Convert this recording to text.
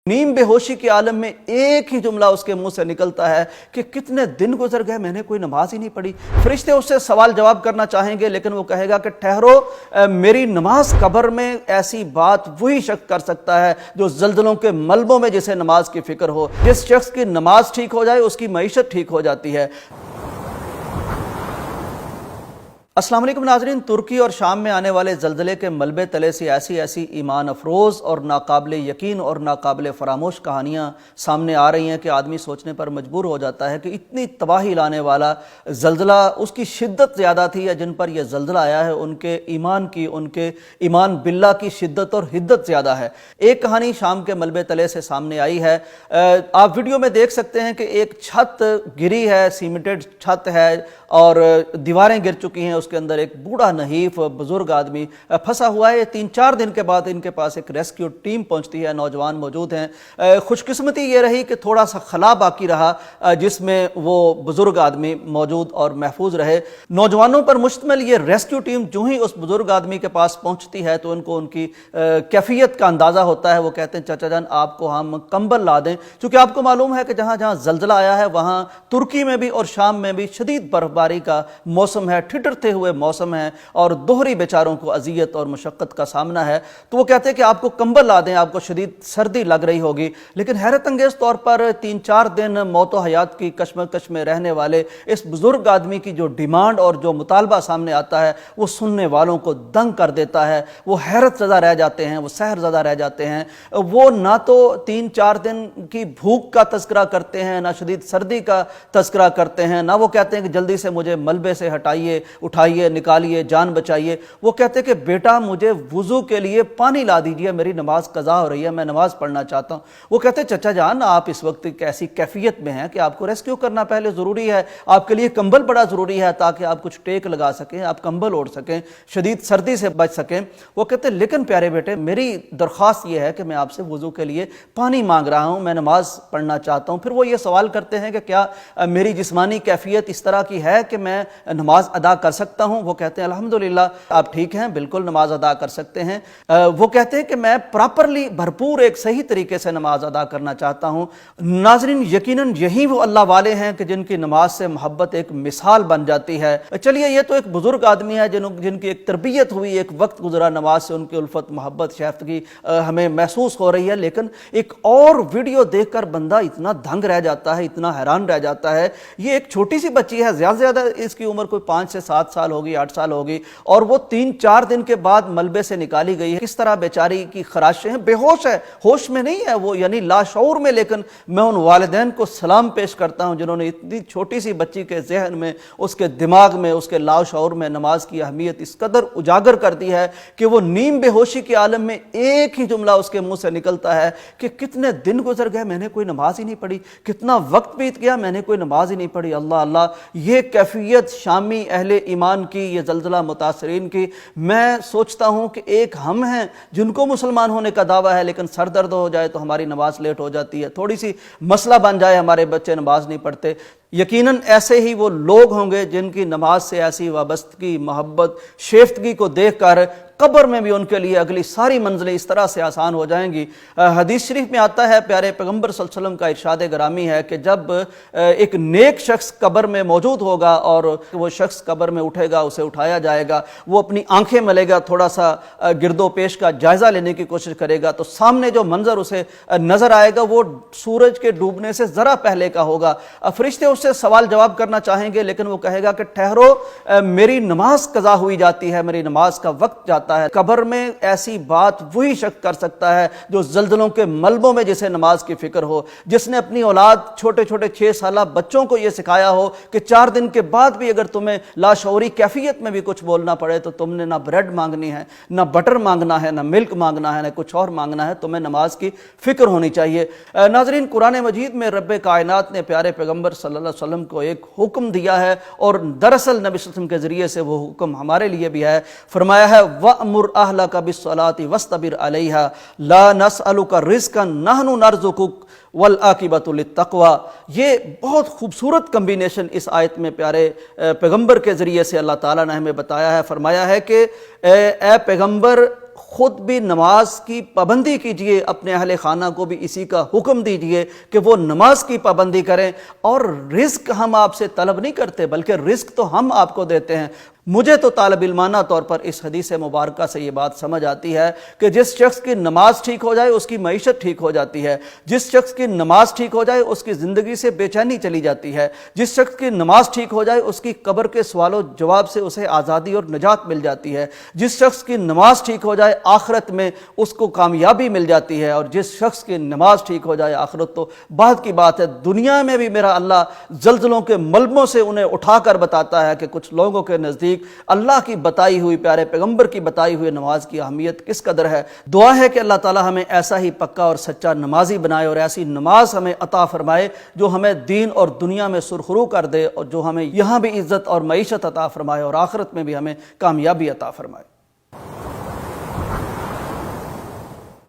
नीम बेहोशी के आलम में एक ही जुमला उसके मुंह से निकलता है कि कितने दिन गुजर गए मैंने कोई नमाज ही नहीं पढ़ी। फरिश्ते उससे सवाल जवाब करना चाहेंगे लेकिन वो कहेगा कि ठहरो, मेरी नमाज कब्र में। ऐसी बात वही शख्स कर सकता है जो जल्जलों के मलबों में जिसे नमाज की फिक्र हो। जिस शख्स की नमाज ठीक हो जाए उसकी मईशत ठीक हो जाती है। अस्सलाम वालेकुम नाज़रीन, तुर्की और शाम में आने वाले ज़लज़ले के मलबे तले से ऐसी ईमान अफरोज़ और नाकाबिले यकीन और नाकाबिले फरामोश कहानियाँ सामने आ रही हैं कि आदमी सोचने पर मजबूर हो जाता है कि इतनी तबाही लाने वाला ज़लज़ला, उसकी शिद्दत ज़्यादा थी या जिन पर यह ज़लज़ला आया है उनके ईमान बिल्लाह की शिद्दत और हिद्दत ज़्यादा है। एक कहानी शाम के मलबे तले से सामने आई है। आप वीडियो में देख सकते हैं कि एक छत गिरी है, सीमेंटेड छत है और दीवारें गिर चुकी हैं। उसके अंदर एक बूढ़ा नहीफ बुजुर्ग आदमी फंसा हुआ है। 3-4 दिन के बाद इनके पास एक रेस्क्यू टीम पहुंचती है, नौजवान मौजूद हैं। खुशकिस्मती ये रही कि थोड़ा सा खला बाकी रहा जिसमें वो बुजुर्ग आदमी मौजूद और महफूज रहे। नौजवानों पर मुश्तमिल ये रेस्क्यू टीम जो ही उस बुजुर्ग आदमी के पास पहुंचती है तो उनको उनकी कैफियत का अंदाजा होता है। वो कहते हैं चाचा जान आपको हम कंबल ला दें, क्योंकि आपको मालूम है कि जहां जहां जल्जला आया है वहां तुर्की में भी और शाम में भी शदीद बर्फबारी का मौसम है, ठिठुरते हुए मौसम है और दोहरी बेचारों को अजियत और मुशक्कत का सामना है। तो वो कहते हैं कि आपको कंबल ला दें, आपको शदीद सर्दी लग रही होगी। लेकिन हैरत अंगेज तौर पर 3-4 दिन मौत हयात की कश्मकश में रहने वाले इस बुजुर्ग आदमी की जो डिमांड और जो मुतालबा सामने आता है वो सुनने वालों को दंग कर देता है। वो हैरत ज़दा रह जाते हैं, वो सहर ज़दा रह जाते हैं। वो ना तो 3-4 दिन की भूख का तस्करा करते हैं, ना शदीद सर्दी का तस्करा करते हैं, ना वो कहते हैं कि जल्दी से मुझे मलबे से हटाइए, उठाइए, निकालिए, जान बचाइए। वो कहते हैं कि बेटा मुझे वुजू के लिए पानी ला दीजिए, मेरी नमाज कज़ा हो रही है, मैं नमाज पढ़ना चाहता हूँ। वो कहते हैं चचा जान आप इस वक्त एक ऐसी कैफियत में हैं कि आपको रेस्क्यू करना पहले ज़रूरी है, आपके लिए कंबल बड़ा ज़रूरी है ताकि आप कुछ टेक लगा सकें, आप कंबल ओढ़ सकें, शदीद सर्दी से बच सकें। वो कहते हैं लेकिन प्यारे बेटे मेरी दरख्वास्त ये है कि मैं आपसे वुजू के लिए पानी मांग रहा हूँ, मैं नमाज पढ़ना चाहता हूँ। फिर वो ये सवाल करते हैं कि क्या मेरी जिस्मानी कैफियत इस तरह की है कि मैं नमाज अदा कर सकता हूं? वो कहते हैं अल्हम्दुलिल्लाह आप ठीक हैं, बिल्कुल नमाज अदा कर सकते हैं। वो कहते हैं कि मैं प्रॉपरली भरपूर एक सही तरीके से नमाज अदा करना चाहता हूं। नाज़रीन यकीनन यही वो अल्लाह वाले हैं कि जिनकी नमाज से मोहब्बत एक मिसाल बन जाती है। चलिए ये तो एक बुजुर्ग आदमी है जिनकी एक तरबियत हुई, एक वक्त गुजरा नमाज से, उनकी उल्फत मोहब्बत शैफ्तगी हमें महसूस हो रही है। लेकिन एक और वीडियो देखकर बंदा इतना दंग रह जाता है, इतना हैरान रह जाता है। ये एक छोटी सी बच्ची है, ज़्यादा से ज़्यादा इसकी उम्र कोई 5 से 7 साल होगी, 8 साल होगी, और वो 3-4 दिन के बाद मलबे से निकाली गई है। किस तरह बेचारी की खराशें हैं, बेहोश है, होश में नहीं है वो, यानी लाशऊर में। लेकिन मैं उन वालिदैन को सलाम पेश करता हूं जिन्होंने इतनी छोटी सी बच्ची के जहन में, उसके दिमाग में, उसके लाशऊर में नमाज की अहमियत इस कदर उजागर कर दी है कि वो नीम बेहोशी के आलम में एक ही जुमला उसके मुंह से निकलता है कि कितने दिन गुजर गए मैंने कोई नमाज ही नहीं पढ़ी, कितना वक्त बीत गया मैंने कोई नमाज ही नहीं पढ़ी। अल्लाह अल्लाह, ये कैफियत शामी अहले ईमान की, ये ज़लज़ला मुतासरीन की। मैं सोचता हूँ कि एक हम हैं जिनको मुसलमान होने का दावा है लेकिन सर दर्द हो जाए तो हमारी नमाज लेट हो जाती है, थोड़ी सी मसला बन जाए हमारे बच्चे नमाज नहीं पढ़ते। यकीनन ऐसे ही वो लोग होंगे जिनकी नमाज से ऐसी वाबस्तगी, मोहब्बत, शेफ्तगी को देखकर कब्र में भी उनके लिए अगली सारी मंजिलें इस तरह से आसान हो जाएंगी। हदीस शरीफ में आता है, प्यारे पैगंबर सल्लल्लाहु अलैहि वसल्लम का इरशाद गिरामी है कि जब एक नेक शख्स कब्र में मौजूद होगा और वो शख्स कब्र में उठेगा, उसे उठाया जाएगा, वो अपनी आंखें मलेगा, थोड़ा सा गिरदो पेश का जायजा लेने की कोशिश करेगा तो सामने जो मंजर उसे नजर आएगा वो सूरज के डूबने से जरा पहले का होगा। फरिश्ते उससे सवाल जवाब करना चाहेंगे लेकिन वो कहेगा कि ठहरो, मेरी नमाज कज़ा हुई जाती है, मेरी नमाज का वक्त जाता है। कब्र में ऐसी बात वही शख्स कर सकता है जो जल्जलों के मलबों में जिसे नमाज की फिक्र हो, जिसने अपनी औलाद, छोटे छोटे 6 साल बच्चों को यह सिखाया हो कि 4 दिन के बाद भी अगर तुम्हें लाशऊरी कैफियत में भी कुछ बोलना पड़े तो तुमने ना ब्रेड मांगनी है, ना बटर मांगना है, ना मिल्क मांगना है, ना कुछ और मांगना है, तुम्हें नमाज की फिक्र होनी चाहिए। नाज़रीन कुरान मजीद में रब्बे कायनात ने प्यारे पैगंबर सल्लल्लाहु अलैहि वसल्लम को एक हुक्म दिया है और दरअसल नबी सल्लल्लाहु अलैहि वसल्लम के जरिए से वो हुक्म हमारे लिए भी है। फरमाया है वअमुर अहलका बिस्सलाति वस्तबिर अलैहा ला नसअलुका रिज़्क़न नहनु नरज़ुकुक वल आकिबतु लित्तक़वा। ये बहुत खूबसूरत कम्बिनेशन इस आयत में प्यारे पैगंबर के जरिए से अल्लाह ताला ने हमें बताया है। फरमाया है कि ए पैगंबर خود بھی نماز کی پابندی کیجئے، اپنے اہل خانہ کو بھی اسی کا حکم دیجئے کہ وہ نماز کی پابندی کریں۔ اور رزق ہم آپ سے طلب نہیں کرتے، بلکہ رزق تو ہم آپ کو دیتے ہیں۔ مجھے تو طالب علمانہ طور پر اس حدیث مبارکہ سے یہ بات سمجھ آتی ہے کہ جس شخص کی نماز ٹھیک ہو جائے اس کی معیشت ٹھیک ہو جاتی ہے، جس شخص کی نماز ٹھیک ہو جائے اس کی زندگی سے بے چینی چلی جاتی ہے، جس شخص کی نماز ٹھیک ہو جائے اس کی قبر کے سوال و جواب سے اسے آزادی اور نجات مل جاتی ہے، جس شخص کی نماز ٹھیک ہو جائے آخرت میں اس کو کامیابی مل جاتی ہے، اور جس شخص کی نماز ٹھیک ہو جائے آخرت تو بعد کی بات ہے، دنیا میں بھی میرا اللہ زلزلوں کے ملبوں سے انہیں اٹھا کر بتاتا ہے کہ کچھ لوگوں کے نزدیک اللہ کی بتائی ہوئی، پیارے پیغمبر کی بتائی ہوئی نماز کی اہمیت کس قدر ہے۔ دعا ہے کہ اللہ تعالی ہمیں ایسا ہی پکا اور سچا نمازی بنائے، اور ایسی نماز ہمیں عطا فرمائے جو ہمیں دین اور دنیا میں سرخرو کر دے، اور جو ہمیں یہاں بھی عزت اور معیشت عطا فرمائے اور آخرت میں بھی ہمیں کامیابی عطا فرمائے۔